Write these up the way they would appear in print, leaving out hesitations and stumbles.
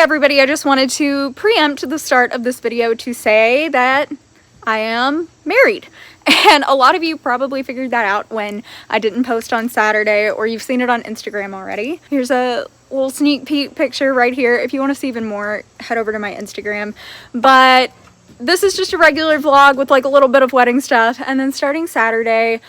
everybody, I just wanted to preempt the start of this video to say that I am married. And a lot of you probably figured that out when I didn't post on Saturday, or you've seen it on Instagram already. Here's a little sneak peek picture right here. If you want to see even more, head over to my Instagram. But this is just a regular vlog with like a little bit of wedding stuff. And then starting Saturday,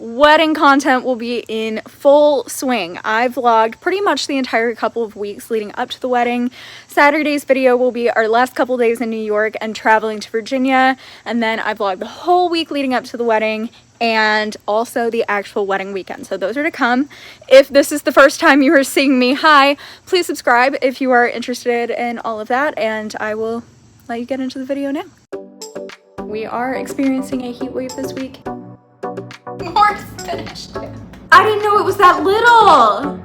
wedding content will be in full swing. I vlogged pretty much the entire couple of weeks leading up to the wedding. Saturday's video will be our last couple days in New York and traveling to Virginia. And then I vlogged the whole week leading up to the wedding and also the actual wedding weekend. So those are to come. If this is the first time you are seeing me, hi, please subscribe if you are interested in all of that. And I will let you get into the video now. We are experiencing a heat wave this week. More finished. I didn't know it was that little.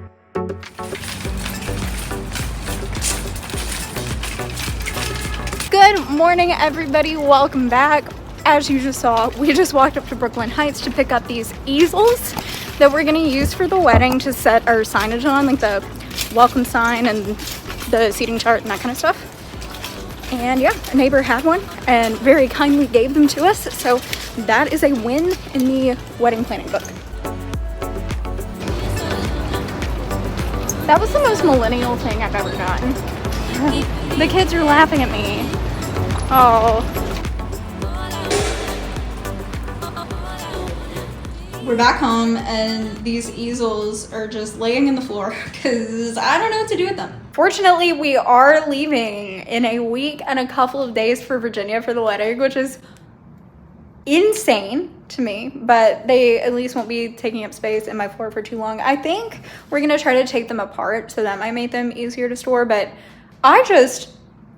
Good morning, everybody. Welcome back. As you just saw, we just walked up to Brooklyn Heights to pick up these easels that we're gonna use for the wedding to set our signage on, like the welcome sign and the seating chart and that kind of stuff. And yeah, a neighbor had one and very kindly gave them to us. So that is a win in the wedding planning book. That was the most millennial thing I've ever gotten. The kids are laughing at me. Oh. We're back home and these easels are just laying in the floor because I don't know what to do with them. Fortunately, we are leaving in a week and a couple of days for Virginia for the wedding, which is insane to me, but they at least won't be taking up space in my floor for too long. I think we're gonna try to take them apart, so that might make them easier to store, but I just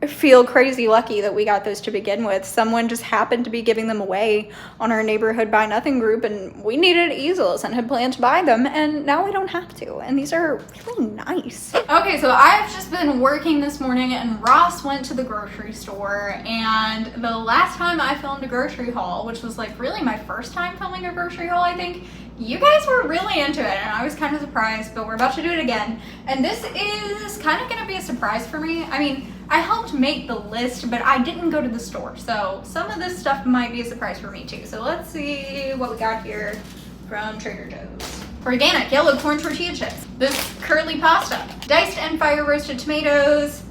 feel crazy lucky that we got those to begin with. Someone just happened to be giving them away on our neighborhood buy nothing group, and we needed easels and had planned to buy them, and now we don't have to, and these are really nice. Okay, so I've just been working this morning and Ross went to the grocery store, and the last time I filmed a grocery haul, which was like really my first time filming a grocery haul, I think, you guys were really into it and I was kind of surprised, but we're about to do it again. And this is kind of gonna be a surprise for me. I mean, I helped make the list, but I didn't go to the store. So some of this stuff might be a surprise for me too. So let's see what we got here from Trader Joe's. Organic yellow corn tortilla chips. This curly pasta. Diced and fire roasted tomatoes.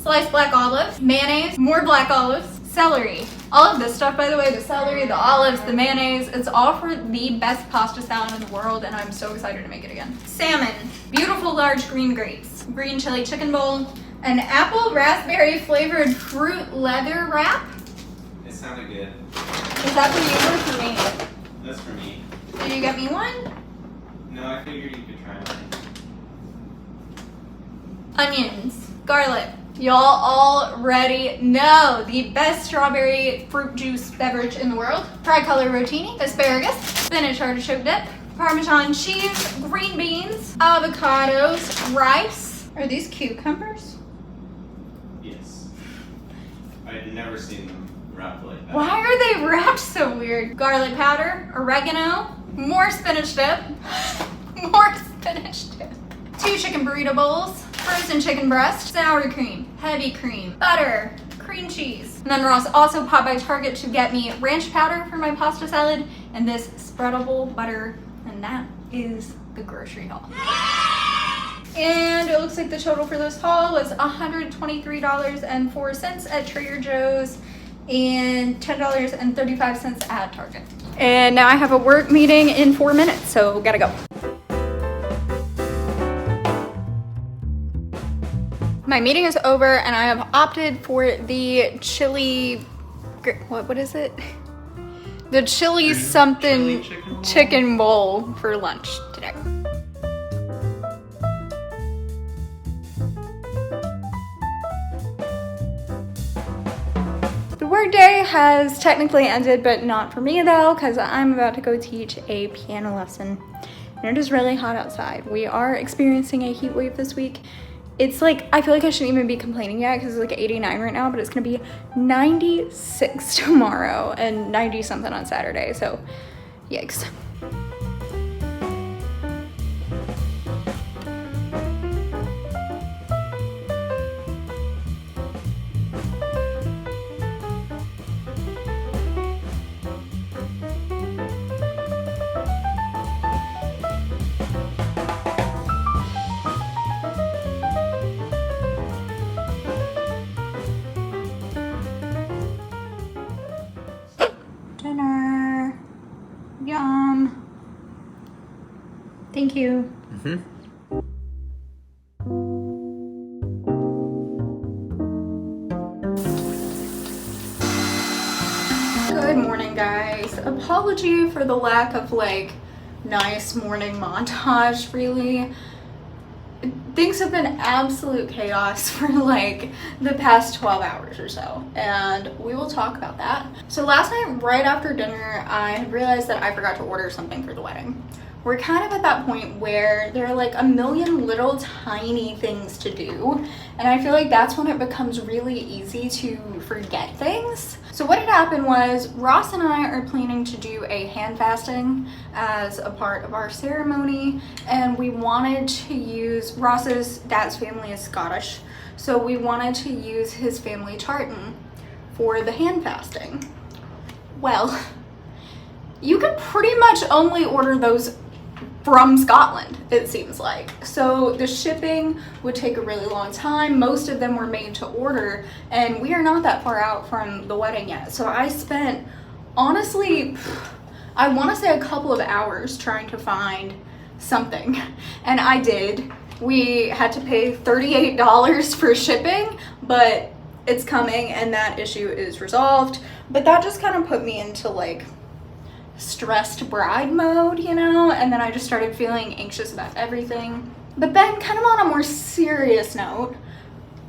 Sliced black olives. Mayonnaise. More black olives. Celery. All of this stuff, by the way, the celery, the olives, the mayonnaise, it's all for the best pasta salad in the world, and I'm so excited to make it again. Salmon. Beautiful large green grapes. Green chili chicken bowl. An apple raspberry flavored fruit leather wrap. It sounded good. Is that for you or for me? That's for me. Did you get me one? No, I figured you could try mine. Onions. Garlic. Y'all already know the best strawberry fruit juice beverage in the world. Tricolor rotini. Asparagus. Spinach artichoke dip. Parmesan cheese. Green beans. Avocados. Rice. Are these cucumbers? Yes. I'd never seen them wrapped like that. Why are they wrapped so weird? Garlic powder, oregano, more spinach dip, more spinach dip. 2 chicken burrito bowls, frozen chicken breast, sour cream, heavy cream, butter, cream cheese. And then Ross also popped by Target to get me ranch powder for my pasta salad and this spreadable butter. And that is the grocery haul. And it looks like the total for this haul was $123.04 at Trader Joe's and $10.35 at Target. And now I have a work meeting in 4 minutes, so gotta go. My meeting is over and I have opted for the chili, what is it? The chili something chicken bowl for lunch today. The workday has technically ended, but not for me though, because I'm about to go teach a piano lesson. And it is really hot outside. We are experiencing a heat wave this week. It's like, I feel like I shouldn't even be complaining yet because it's like 89 right now, but it's gonna be 96 tomorrow and 90 something on Saturday, so yikes. Good morning, guys. Apology for the lack of like nice morning montage, really. Things have been absolute chaos for like the past 12 hours or so, and we will talk about that. So last night, right after dinner, I realized that I forgot to order something for the wedding. We're kind of at that point where there are like a million little tiny things to do, and I feel like that's when it becomes really easy to forget things. So what had happened was Ross and I are planning to do a hand fasting as a part of our ceremony, and we wanted to use, Ross's dad's family is Scottish, so we wanted to use his family tartan for the hand fasting. Well, you can pretty much only order those from Scotland, it seems like. So the shipping would take a really long time. Most of them were made to order, and we are not that far out from the wedding yet. So I spent, honestly, I want to say a couple of hours trying to find something, and I did. We had to pay $38 for shipping, but it's coming and that issue is resolved. But that just kind of put me into like stressed bride mode, you know, and then I just started feeling anxious about everything. But then, kind of on a more serious note,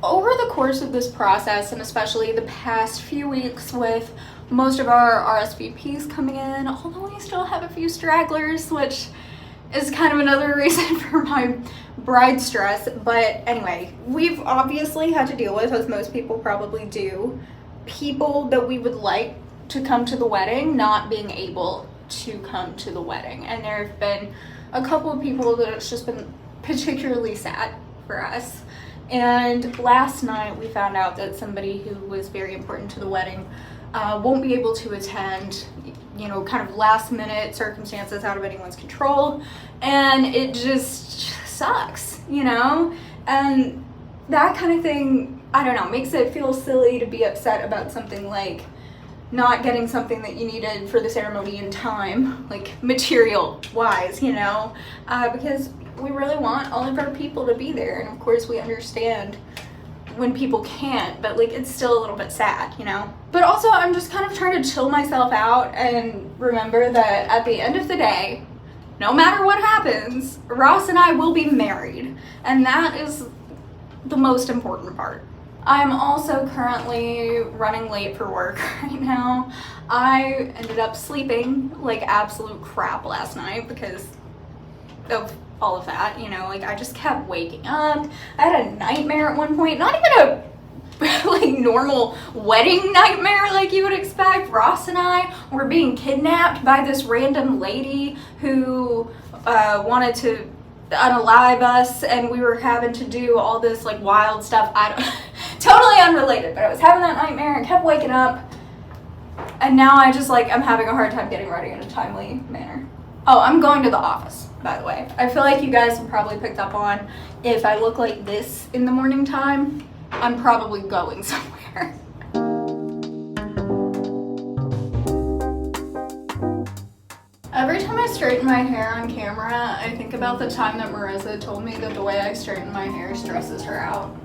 over the course of this process, and especially the past few weeks with most of our RSVPs coming in, although we still have a few stragglers, which is kind of another reason for my bride stress. But anyway, we've obviously had to deal with, as most people probably do, people that we would like to come to the wedding not being able to come to the wedding. And there have been a couple of people that it's just been particularly sad for us. And last night we found out that somebody who was very important to the wedding won't be able to attend, you know, kind of last minute circumstances out of anyone's control. And it just sucks, you know? And that kind of thing, I don't know, makes it feel silly to be upset about something like not getting something that you needed for the ceremony in time, like material wise, you know, because we really want all of our people to be there. And of course we understand when people can't, but like it's still a little bit sad, you know. But also I'm just kind of trying to chill myself out and remember that at the end of the day, no matter what happens, Ross and I will be married, and that is the most important part. I'm also currently running late for work right now. I ended up sleeping like absolute crap last night because of all of that, you know, like I just kept waking up. I had a nightmare at one point, not even a like normal wedding nightmare like you would expect. Ross and I were being kidnapped by this random lady who wanted to unalive us, and we were having to do all this like wild stuff. I don't totally unrelated, but I was having that nightmare and kept waking up, and now I just like I'm having a hard time getting ready in a timely manner. Oh, I'm going to the office, by the way. I feel like you guys have probably picked up on, if I look like this in the morning time, I'm probably going somewhere. Every time I straighten my hair on camera, I think about the time that Marissa told me that the way I straighten my hair stresses her out.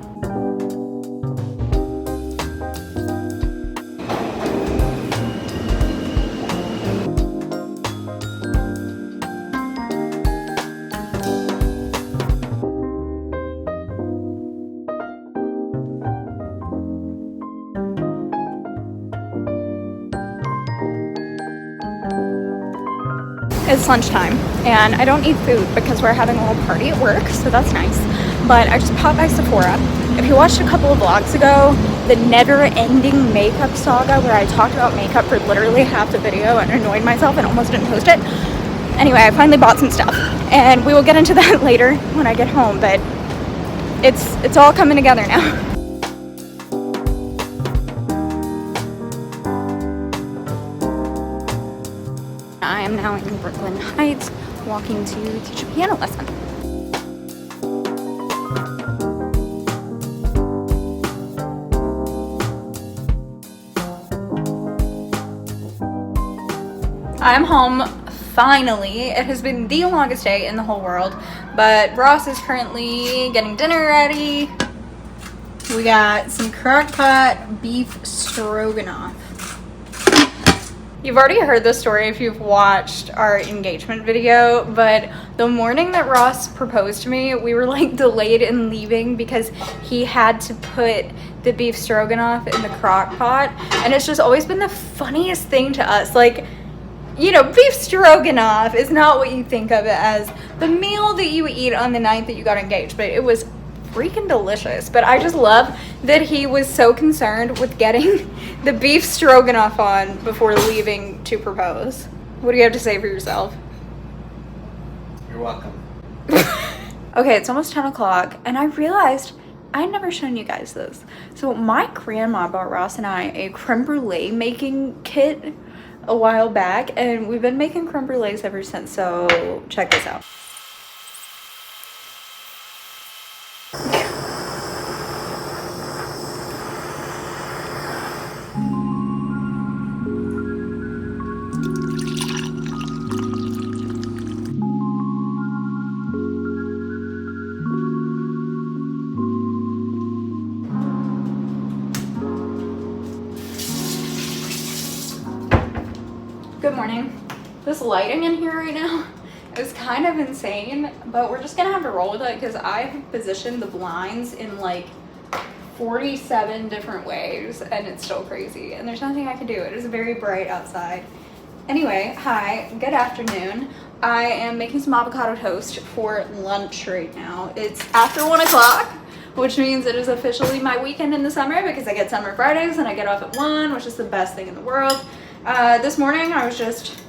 It's lunchtime, and I don't need food because we're having a little party at work, so that's nice. But I just popped by Sephora. If you watched a couple of vlogs ago, the never-ending makeup saga where I talked about makeup for literally half the video and annoyed myself and almost didn't post it. Anyway, I finally bought some stuff, and we will get into that later when I get home, but it's all coming together now. I am now in Brooklyn Heights, walking to teach a piano lesson. I'm home finally. It has been the longest day in the whole world, but Ross is currently getting dinner ready. We got some crock-pot beef stroganoff. You've already heard this story if you've watched our engagement video, but the morning that Ross proposed to me, we were like delayed in leaving because he had to put the beef stroganoff in the crock pot, and it's just always been the funniest thing to us. Like, you know, beef stroganoff is not what you think of it as the meal that you eat on the night that you got engaged, but it was freaking delicious. But I just love that he was so concerned with getting the beef stroganoff on before leaving to propose. What do you have to say for yourself? You're welcome. Okay, it's almost 10 o'clock, and I realized I'd never shown you guys this. So my grandma bought Ross and I a creme brulee making kit a while back, and we've been making creme brulees ever since, so check this out. Good morning. This lighting in here right now is kind of insane, but we're just gonna have to roll with it because I've positioned the blinds in like 47 different ways and it's still crazy and there's nothing I can do. It is very bright outside. Anyway, hi, good afternoon. I am making some avocado toast for lunch right now. It's after 1 o'clock, which means it is officially my weekend in the summer because I get summer Fridays and I get off at 1, which is the best thing in the world. This morning I was just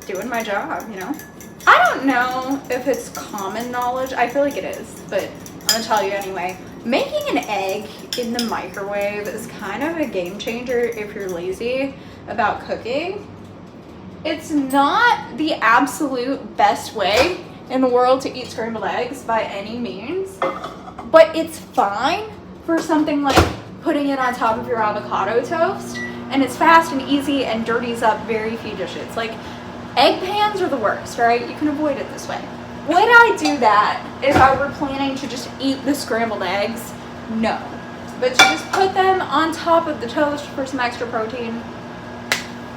doing my job, you know. I don't know if it's common knowledge. I feel like it is, but I'm gonna tell you anyway. Making an egg in the microwave is kind of a game changer if you're lazy about cooking. It's not the absolute best way in the world to eat scrambled eggs by any means, but it's fine for something like putting it on top of your avocado toast. And it's fast and easy and dirties up very few dishes. Like, egg pans are the worst, right? You can avoid it this way. Would I do that if I were planning to just eat the scrambled eggs? No. But to just put them on top of the toast for some extra protein,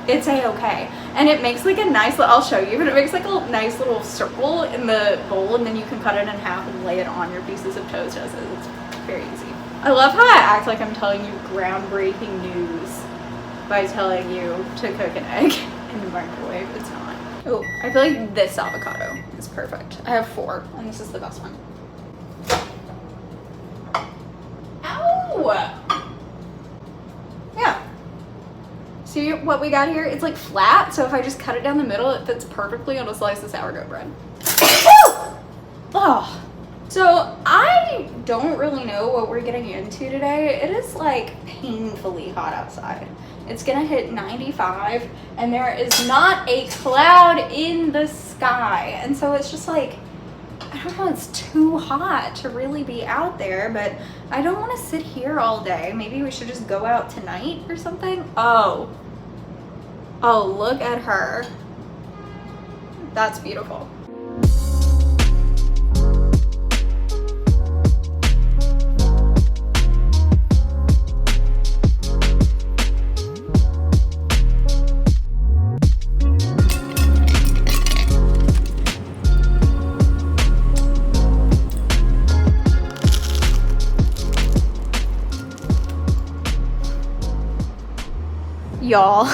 it's a-okay. And it makes like a nice, I'll show you, but it makes like a nice little circle in the bowl, and then you can cut it in half and lay it on your pieces of toast as is. It's very easy. I love how I act like I'm telling you groundbreaking news by telling you to cook an egg in the microwave. It's not. Oh, I feel like this avocado is perfect. I have 4, and this is the best one. Ow! Yeah. See what we got here? It's like flat, so if I just cut it down the middle, it fits perfectly on a slice of sourdough bread. Oh. So I don't really know what we're getting into today. It is like painfully hot outside. It's gonna hit 95 and there is not a cloud in the sky. And so it's just like, I don't know, it's too hot to really be out there, but I don't want to sit here all day. Maybe we should just go out tonight or something. Oh, look at her. That's beautiful. Y'all,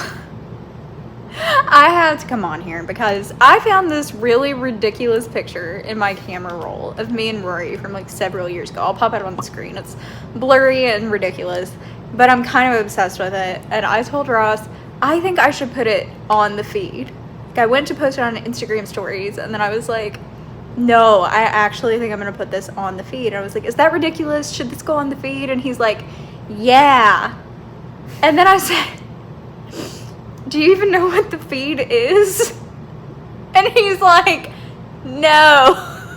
I have to come on here because I found this really ridiculous picture in my camera roll of me and Rory from like several years ago. I'll pop it on the screen. It's blurry and ridiculous, but I'm kind of obsessed with it. And I told Ross, I think I should put it on the feed. Like, I went to post it on Instagram stories and then I was like, no, I actually think I'm gonna put this on the feed. And I was like, is that ridiculous? Should this go on the feed? And he's like, yeah. And then I said, do you even know what the feed is? And he's like, no.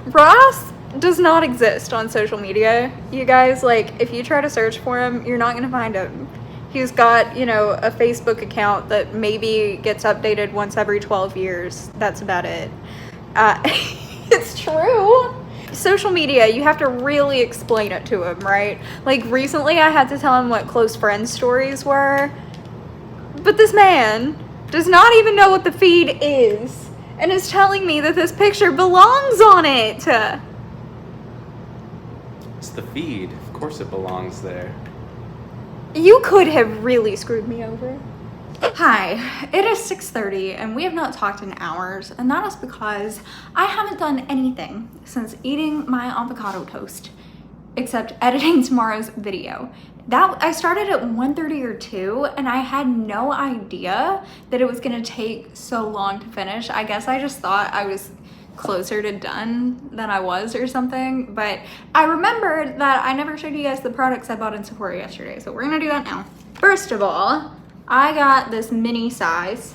Ross does not exist on social media, you guys. Like, if you try to search for him, you're not gonna find him. He's got, you know, a Facebook account that maybe gets updated once every 12 years. That's about it. It's true. Social media, you have to really explain it to him, right? Like recently I had to tell him what close friends stories were, but this man does not even know what the feed is and is telling me that this picture belongs on it. It's the feed. Of course it belongs there. You could have really screwed me over. Hi, it is 6:30 and we have not talked in hours, and that is because I haven't done anything since eating my avocado toast except editing tomorrow's video. I started at 1:30 or 2 and I had no idea that it was gonna take so long to finish. I guess I just thought I was closer to done than I was or something, but I remembered that I never showed you guys the products I bought in Sephora yesterday, so we're gonna do that now. First of all, I got this mini size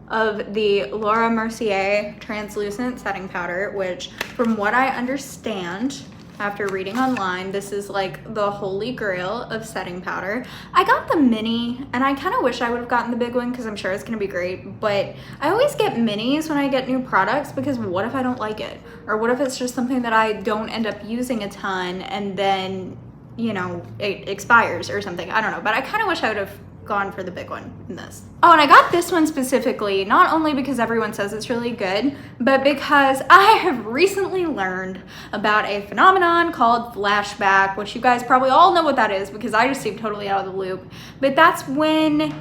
of the Laura Mercier translucent setting powder, which from what I understand after reading online, this is like the holy grail of setting powder. I got the mini and I kind of wish I would have gotten the big one because I'm sure it's gonna be great, but I always get minis when I get new products because what if I don't like it? Or what if it's just something that I don't end up using a ton and then, you know, it expires or something. I don't know, but I kind of wish I would have gone for the big one in this. Oh, and I got this one specifically, not only because everyone says it's really good, but because I have recently learned about a phenomenon called flashback, which you guys probably all know what that is because I just seem totally out of the loop. But that's when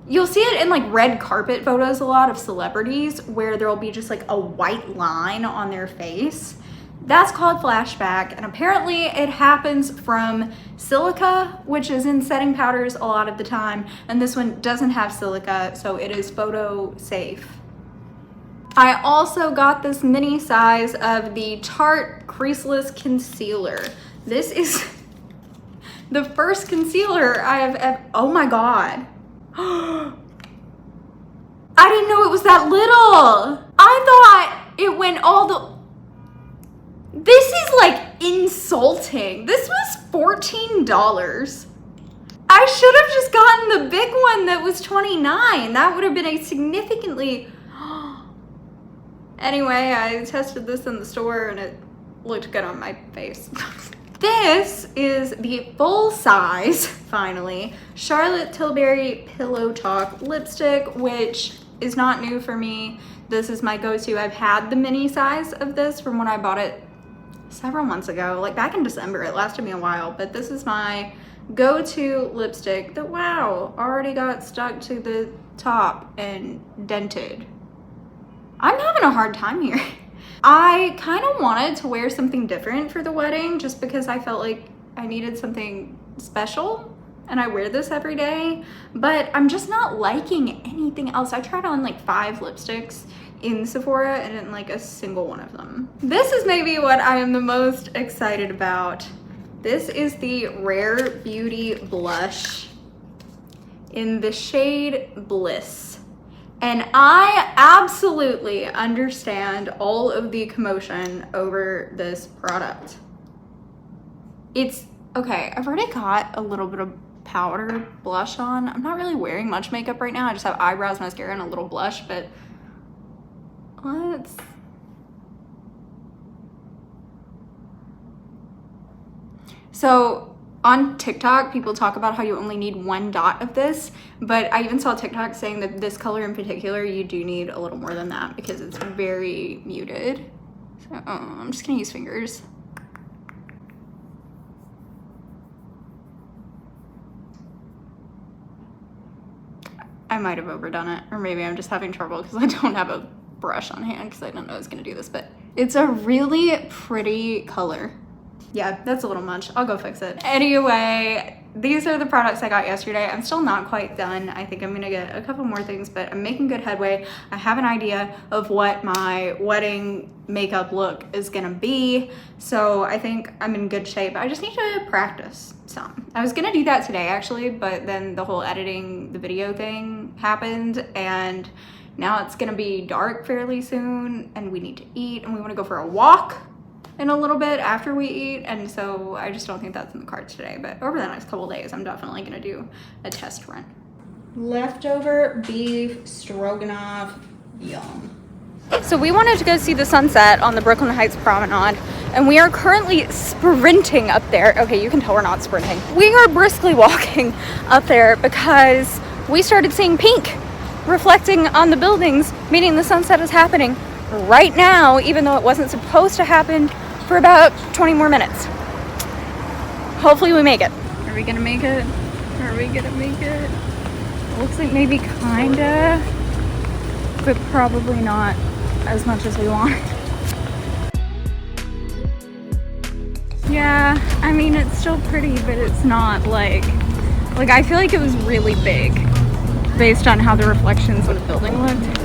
you'll see it in like red carpet photos a lot of celebrities where there'll be just like a white line on their face. That's called flashback, and apparently it happens from silica, which is in setting powders a lot of the time, and this one doesn't have silica, so it is photo safe. I also got this mini size of the Tarte Creaseless Concealer. This is the first concealer I have ever, oh my God. I didn't know it was that little. I thought it went all the, this is like insulting. This was $14. I should have just gotten the big one that was $29. That would have been a significantly... Anyway, I tested this in the store and it looked good on my face. This is the full size, finally, Charlotte Tilbury Pillow Talk lipstick, which is not new for me. This is my go-to. I've had the mini size of this from when I bought it several months ago, like back in December. It lasted me a while, but this is my go-to lipstick that, wow, already got stuck to the top and dented. I'm having a hard time here. I kind of wanted to wear something different for the wedding just because I felt like I needed something special, and I wear this every day, but I'm just not liking anything else. I tried on like 5 lipsticks in Sephora and didn't like a single one of them. This is maybe what I am the most excited about. This is the Rare Beauty blush in the shade Bliss. And I absolutely understand all of the commotion over this product. It's, okay, I've already got a little bit of powder blush on. I'm not really wearing much makeup right now. I just have eyebrows, mascara, and a little blush, but let's... So on TikTok, people talk about how you only need 1 dot of this, but I even saw TikTok saying that this color in particular, you do need a little more than that because it's very muted. So I'm just gonna use fingers. I might have overdone it, or maybe I'm just having trouble because I don't have a brush on hand because I didn't know I was gonna do this, but it's a really pretty color. Yeah, that's a little much. I'll go fix it. Anyway, these are the products I got yesterday. I'm still not quite done. I think I'm gonna get a couple more things, but I'm making good headway. I have an idea of what my wedding makeup look is gonna be, so I think I'm in good shape. I just need to practice some. I was gonna do that today actually, but then the whole editing the video thing happened, and now it's gonna be dark fairly soon, and we need to eat, and we wanna go for a walk. in a little bit after we eat, and so I just don't think that's in the cards today. But over the next couple days, I'm definitely gonna do a test run. Leftover beef stroganoff, yum. So we wanted to go see the sunset on the Brooklyn Heights Promenade, and we are currently sprinting up there. Okay, you can tell we're not sprinting. We are briskly walking up there because we started seeing pink reflecting on the buildings, meaning the sunset is happening right now, even though it wasn't supposed to happen for about 20 more minutes. Hopefully we make it. Are we gonna make it? Are we gonna make it? Looks like maybe kinda, but probably not as much as we want. Yeah, I mean, it's still pretty, but it's not like I feel like it was really big based on how the reflections of the building looked.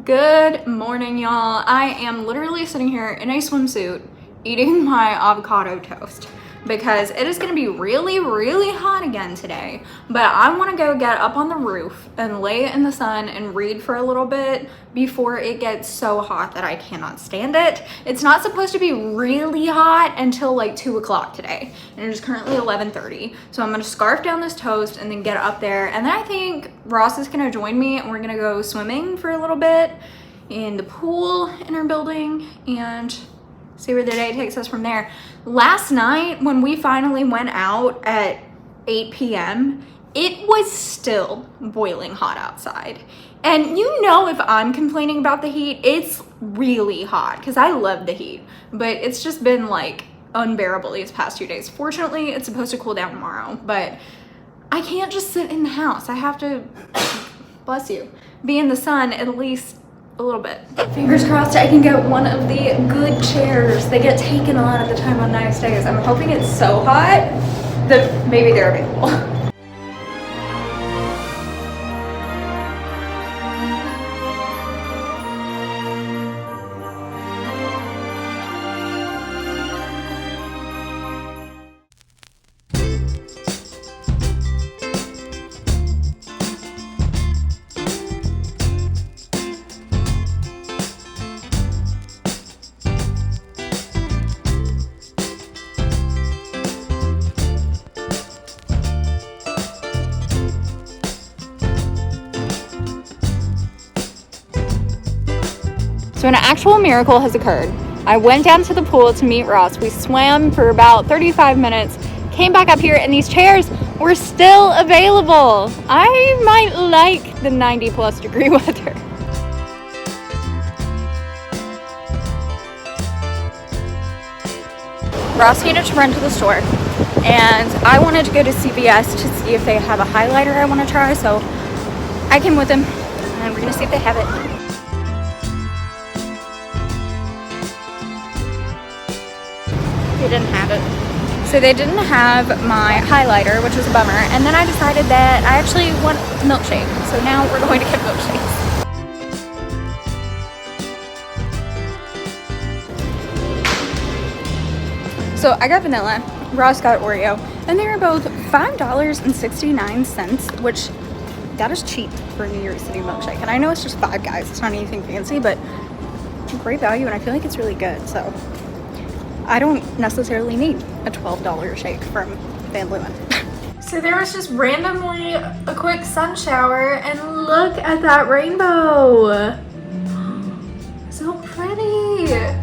Good morning, y'all. I am literally sitting here in a swimsuit eating my avocado toast because it is gonna be really, really hot again today. But I wanna go get up on the roof and lay in the sun and read for a little bit before it gets so hot that I cannot stand it. It's not supposed to be really hot until like 2 o'clock today, and it is currently 11:30. So I'm gonna scarf down this toast and then get up there. And then I think Ross is gonna join me and we're gonna go swimming for a little bit in the pool in our building and see where the day takes us from there. Last night when we finally went out at 8 p.m., it was still boiling hot outside. And you know, if I'm complaining about the heat, it's really hot because I love the heat, but it's just been like unbearable these past 2 days. Fortunately, it's supposed to cool down tomorrow, but I can't just sit in the house. I have to, bless you, be in the sun at least a little bit. Fingers crossed I can get one of the good chairs. They get taken a lot of the time on nice days. I'm hoping it's so hot that maybe they're available. So an actual miracle has occurred. I went down to the pool to meet Ross. We swam for about 35 minutes, came back up here, and these chairs were still available. I might like the 90+ degree weather. Ross needed to run to the store, and I wanted to go to CVS to see if they have a highlighter I want to try, so I came with him, and we're gonna see if they have it. They didn't have it. So they didn't have my highlighter, which was a bummer. And then I decided that I actually want a milkshake. So now we're going to get milkshakes. So I got vanilla, Ross got Oreo, and they were both $5.69, which that is cheap for a New York City milkshake. And I know it's just Five Guys, it's not anything fancy, but great value, and I feel like it's really good. So I don't necessarily need a $12 shake from Van Leeuwen. So there was just randomly a quick sun shower, and look at that rainbow. So pretty.